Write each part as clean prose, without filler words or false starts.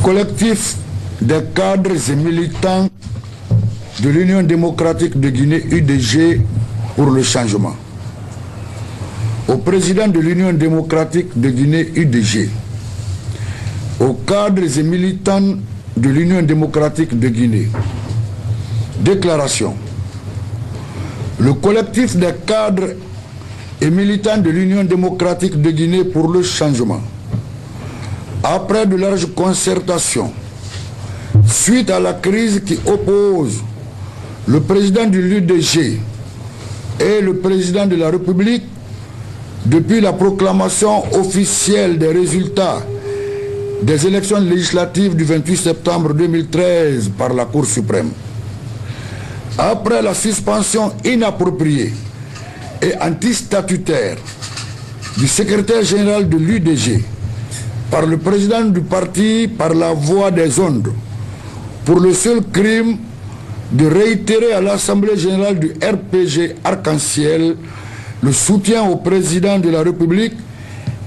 Collectif des cadres et militants de l'Union démocratique de Guinée, UDG, pour le changement. Au président de l'Union démocratique de Guinée, UDG, aux cadres et militants de l'Union démocratique de Guinée. Déclaration. Le collectif des cadres et militants de l'Union démocratique de Guinée pour le changement, après de larges concertations, suite à la crise qui oppose le président de l'UDG et le président de la République depuis la proclamation officielle des résultats des élections législatives du 28 septembre 2013 par la Cour suprême. Après la suspension inappropriée et antistatutaire du secrétaire général de l'UDG par le président du parti par la voie des ondes pour le seul crime de réitérer à l'Assemblée générale du RPG Arc-en-Ciel le soutien au président de la République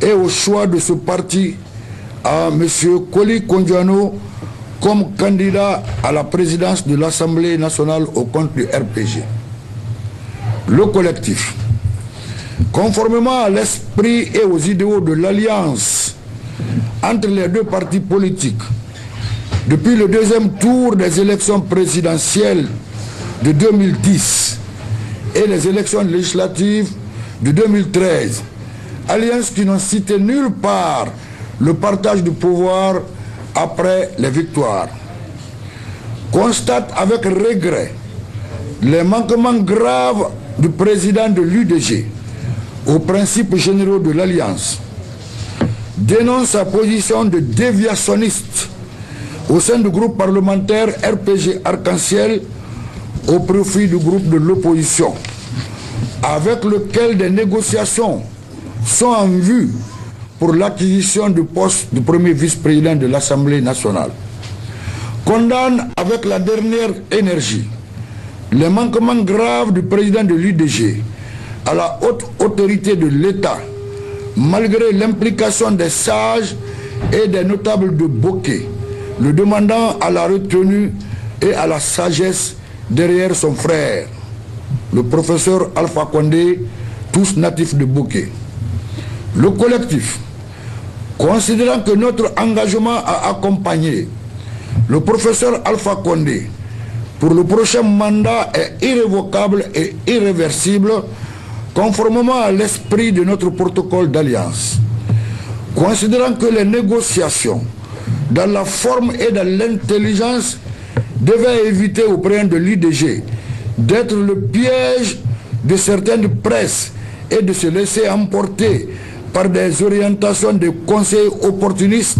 et au choix de ce parti à M. Koli Kondiano comme candidat à la présidence de l'Assemblée nationale au compte du RPG. Le collectif, conformément à l'esprit et aux idéaux de l'alliance entre les deux partis politiques, depuis le deuxième tour des élections présidentielles de 2010 et les élections législatives de 2013, alliance qui n'ont cité nulle part le partage du pouvoir après les victoires, constate avec regret les manquements graves du président de l'UDG aux principes généraux de l'Alliance, dénonce sa position de déviationniste au sein du groupe parlementaire RPG Arc-en-Ciel au profit du groupe de l'opposition, avec lequel des négociations sont en vue pour l'acquisition du poste de premier vice-président de l'Assemblée nationale. Condamne avec la dernière énergie les manquements graves du président de l'UDG à la haute autorité de l'État, malgré l'implication des sages et des notables de Bokeh, le demandant à la retenue et à la sagesse derrière son frère, le professeur Alpha Condé, tous natifs de Bokeh. Le collectif, considérant que notre engagement à accompagner le professeur Alpha Condé pour le prochain mandat est irrévocable et irréversible, conformément à l'esprit de notre protocole d'alliance, considérant que les négociations dans la forme et dans l'intelligence devaient éviter au président de l'UDG d'être le piège de certaines presses et de se laisser emporter par des orientations de conseils opportunistes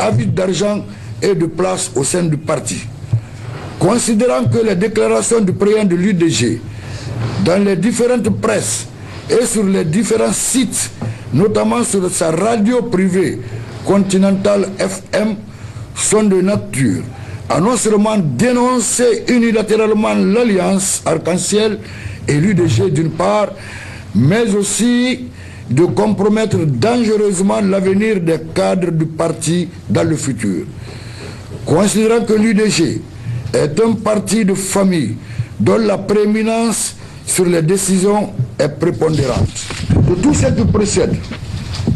avides d'argent et de place au sein du parti. Considérant que les déclarations du président de l'UDG dans les différentes presses et sur les différents sites, notamment sur sa radio privée Continental FM, sont de nature à non seulement dénoncer unilatéralement l'Alliance Arc-en-Ciel et l'UDG d'une part, mais aussi de compromettre dangereusement l'avenir des cadres du parti dans le futur. Considérant que l'UDG est un parti de famille dont la prééminence sur les décisions est prépondérante. De tout ce qui précède,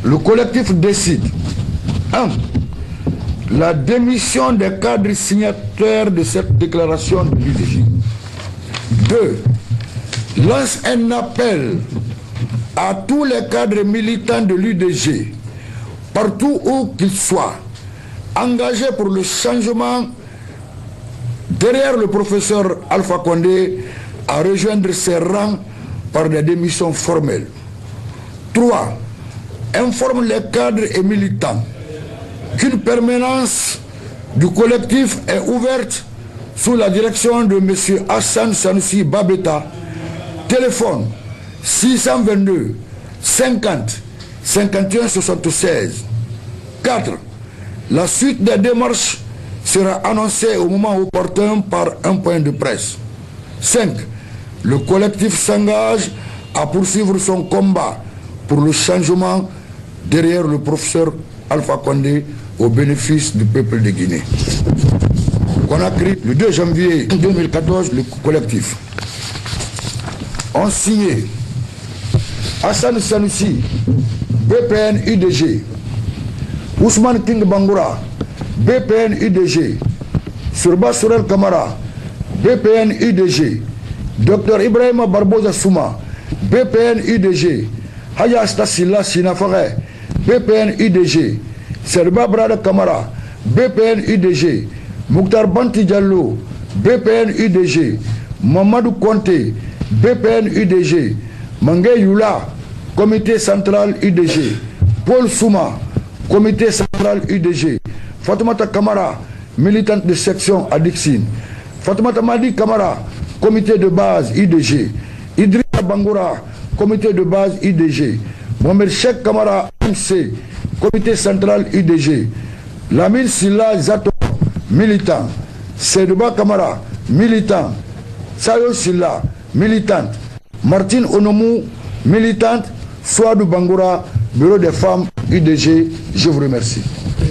le collectif décide 1. La démission des cadres signataires de cette déclaration de l'UDG. 2. Lance un appel à tous les cadres militants de l'UDG, partout où qu'ils soient, engagés pour le changement derrière le professeur Alpha Condé, à rejoindre ses rangs par des démissions formelles. 3. Informe les cadres et militants qu'une permanence du collectif est ouverte sous la direction de M. Hassan Sanoussi Babeta. Téléphone 622 50 51 76. 4. La suite des démarches sera annoncée au moment opportun par un point de presse. 5. Le collectif s'engage à poursuivre son combat pour le changement derrière le professeur Alpha Condé au bénéfice du peuple de Guinée. Conakry, le 2 janvier 2014, le collectif ont signé Hassan Sanoussi, BPN UDG, Ousmane King Bangoura, BPN UDG, Surba Sorel Kamara, BPN UDG, Dr Ibrahima Barbosa Souma, BPN UDG, Haya Stasila Sinafare, BPN UDG, Serba Brada Kamara, BPN UDG, Mouktar Banti Diallo, BPN UDG, Mamadou Konté, BPN UDG, Mangé Yula, Comité Central UDG, Paul Souma, Comité Central UDG, Fatoumata Kamara, militante de section à Dixine, Fatoumata Madi Kamara, Comité de base UDG, Idrissa Bangoura, Comité de base UDG, Mohamed Cheikh Kamara, MC, Comité Central UDG, Lamine Silla Zato, militant, Sedouba Kamara, militant, Sayo Silla, militante, Martine Onomou, militante, Souadou Bangoura, Bureau des femmes UDG, je vous remercie.